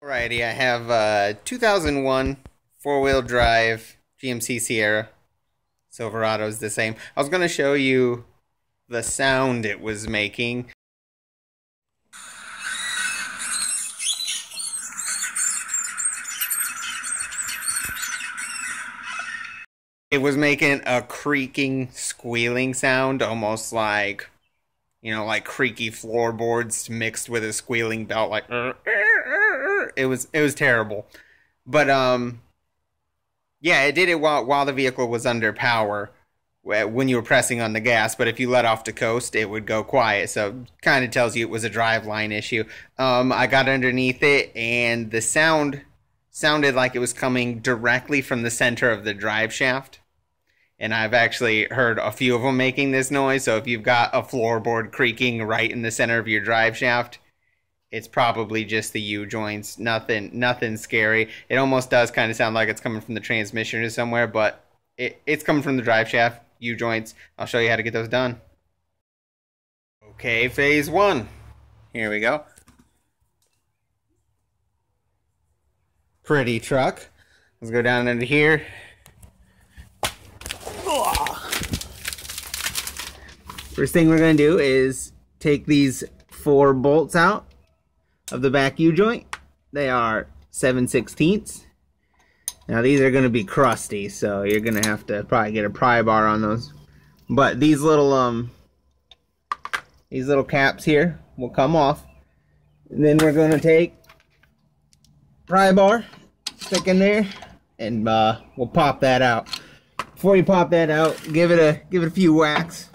Alrighty, I have a 2001 four-wheel drive GMC Sierra. Silverado's the same. I was going to show you the sound it was making. It was making a creaking, squealing sound, almost like, like creaky floorboards mixed with a squealing belt, like it was terrible. But yeah, it did it while the vehicle was under power when you were pressing on the gas, but if you let off the coast, it would go quiet. So kind of tells you it was a driveline issue. I got underneath it, and the sound sounded like it was coming directly from the center of the drive shaft. And I've actually heard a few of them making this noise. So if you've got a floorboard creaking right in the center of your drive shaft, it's probably just the U-joints. Nothing scary. It almost does kind of sound like it's coming from the transmission or somewhere, but it's coming from the drive shaft, U-joints. I'll show you how to get those done. Okay, phase one. Here we go. Pretty truck. Let's go down into here. First thing we're going to do is take these 4 bolts out of the back U-joint. They are 7/16. Now these are going to be crusty, so you're going to have to probably get a pry bar on those. But these little caps here will come off. And then we're going to take pry bar, stick in there, and we'll pop that out. Before you pop that out, give it a few whacks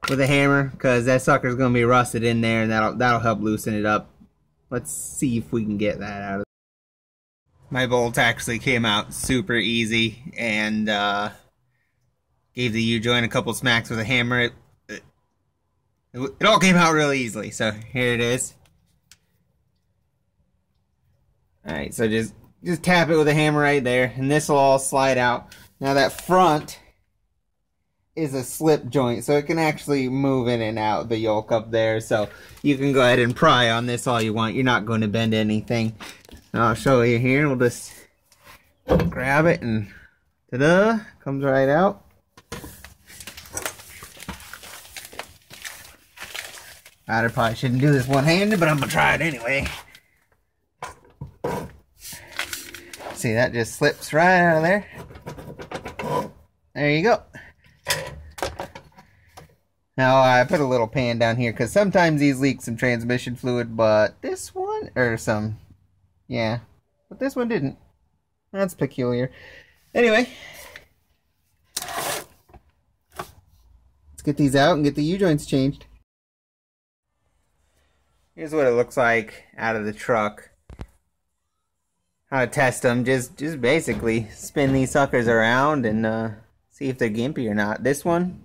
with a hammer, because that sucker's going to be rusted in there, and that'll help loosen it up. Let's see if we can get that out of it. My bolts actually came out super easy, and gave the U-joint a couple smacks with a hammer. It all came out really easily, so here it is. Alright, so just tap it with a hammer right there, and this will all slide out. Now that front is a slip joint, so it can actually move in and out the yoke up there, so you can go ahead and pry on this all you want. You're not going to bend anything. I'll show you here. We'll just grab it and ta-da, comes right out. I probably shouldn't do this one-handed, but I'm gonna try it anyway. See, that just slips right out of there. There you go. Now I put a little pan down here because sometimes these leak some transmission fluid, but this one, or some, yeah, but this one didn't. That's peculiar. Anyway, let's get these out and get the U-joints changed. Here's what it looks like out of the truck. How to test them, just basically spin these suckers around and see if they're gimpy or not. This one,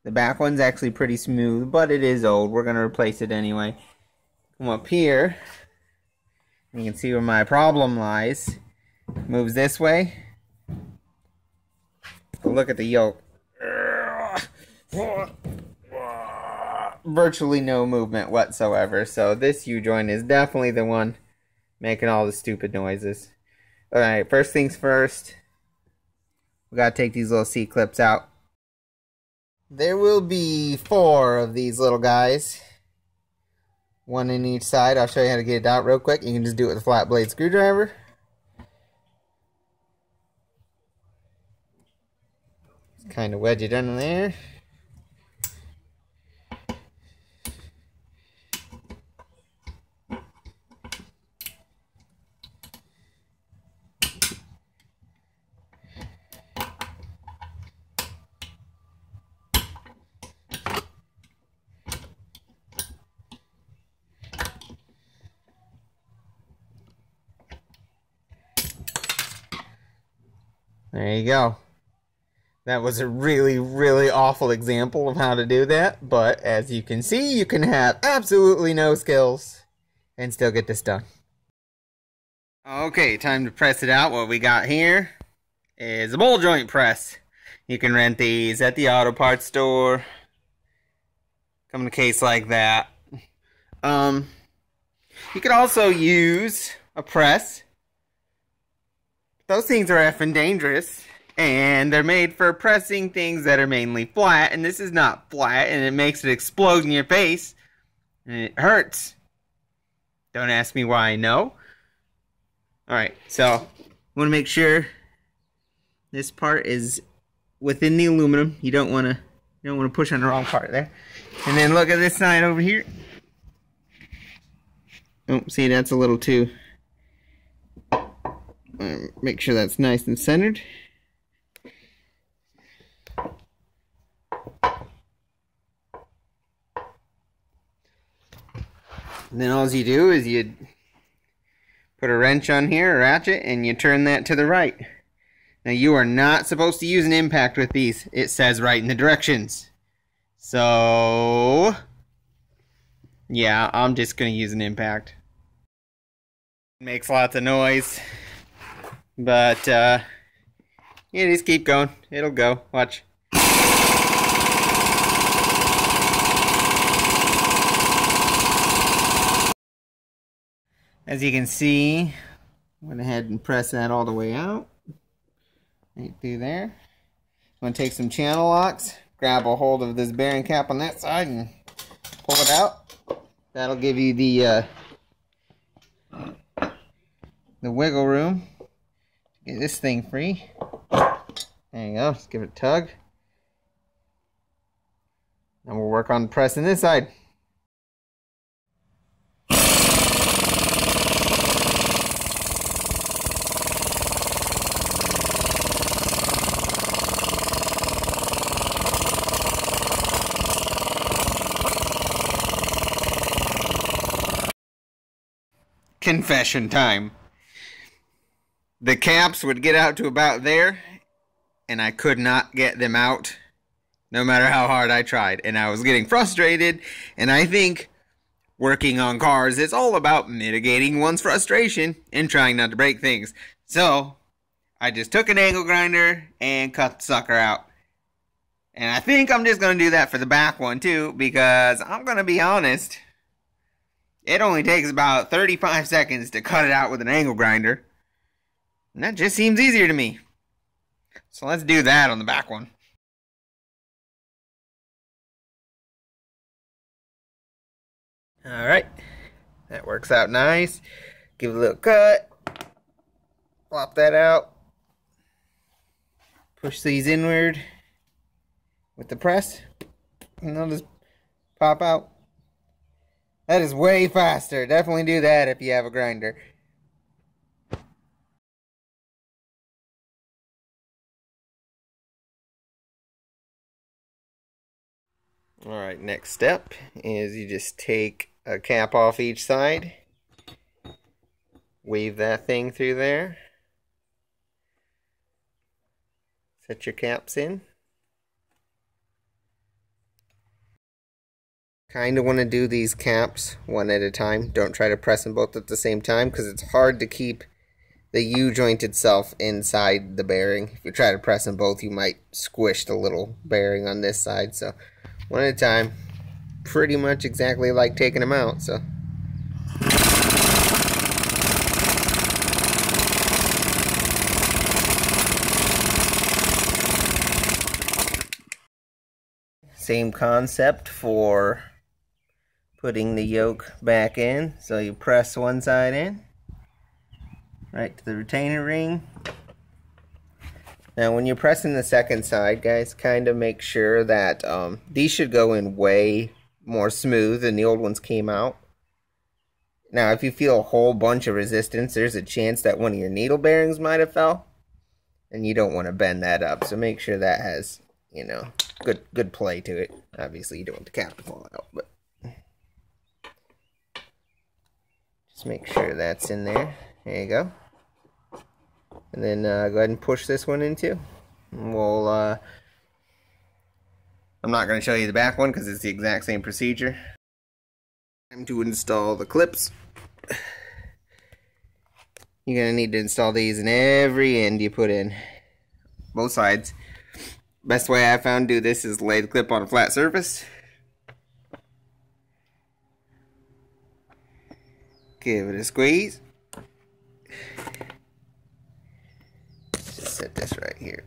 the back one's actually pretty smooth, but it is old. We're going to replace it anyway. Come up here. You can see where my problem lies. Moves this way. Look at the yoke. Virtually no movement whatsoever. So this U-joint is definitely the one making all the stupid noises. Alright, first things first. We gotta take these little C-clips out. There will be 4 of these little guys. 1 in each side. I'll show you how to get it out real quick. You can just do it with a flat blade screwdriver. Just kind of wedge it under there. There you go. That was a really, really awful example of how to do that, but as you can see, you can have absolutely no skills and still get this done. Okay, time to press it out. What we got here is a ball joint press. You can rent these at the auto parts store. Come in a case like that. You could also use a press. Those things are effing dangerous. And they're made for pressing things that are mainly flat. And this is not flat. And it makes it explode in your face. And it hurts. Don't ask me why I know. Alright, so want to make sure this part is within the aluminum. You don't want to push on the wrong part there. And then look at this side over here. Oh, see, that's a little too. Make sure that's nice and centered. And then all you do is you put a wrench on here, a ratchet, and you turn that to the right. Now you are not supposed to use an impact with these. It says right in the directions. So, yeah, I'm just going to use an impact. It makes lots of noise. But, yeah, just keep going. It'll go. Watch. As you can see, went ahead and press that all the way out. Right through there. I'm going to take some channel locks, grab a hold of this bearing cap on that side and pull it out. That'll give you the wiggle room to get this thing free. There you go. Just give it a tug. And we'll work on pressing this side. Confession time. The caps would get out to about there, and I could not get them out, no matter how hard I tried. And I was getting frustrated, and I think working on cars is all about mitigating one's frustration and trying not to break things. So, I just took an angle grinder and cut the sucker out. And I think I'm just going to do that for the back one too, because I'm going to be honest, it only takes about 35 seconds to cut it out with an angle grinder. And that just seems easier to me. So let's do that on the back one. Alright. That works out nice. Give it a little cut. Flop that out. Push these inward with the press. And they'll just pop out. That is way faster. Definitely do that if you have a grinder. Alright, next step is you just take a cap off each side. Weave that thing through there. Set your caps in. Kind of want to do these caps one at a time. Don't try to press them both at the same time because it's hard to keep the U-joint itself inside the bearing. If you try to press them both, you might squish the little bearing on this side. So one at a time. Pretty much exactly like taking them out. So same concept for putting the yoke back in. So you press one side in, right to the retainer ring. Now when you're pressing the second side, guys, kind of make sure that these should go in way more smooth than the old ones came out. Now if you feel a whole bunch of resistance, there's a chance that one of your needle bearings might have fell, and you don't want to bend that up. So make sure that has, you know, good play to it. Obviously you don't want the cap to fall out, but just make sure that's in there. There you go. And then go ahead and push this one in too. And we'll, I'm not going to show you the back one because it's the exact same procedure. Time to install the clips. You're going to need to install these in every end you put in. Both sides. Best way I found to do this is lay the clip on a flat surface. Give it a squeeze. this right here.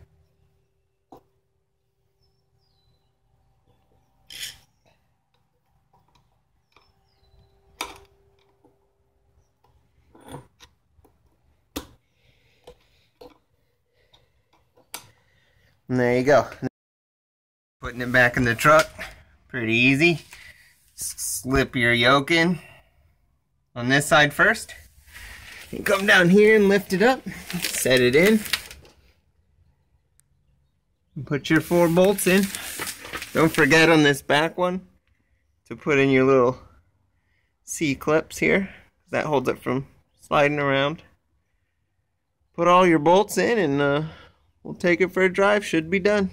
And there you go. Putting it back in the truck, pretty easy. Slip your yoke in on this side first. And come down here and lift it up, set it in. And put your 4 bolts in. Don't forget on this back one to put in your little C-clips here. That holds it from sliding around. Put all your bolts in and we'll take it for a drive. Should be done.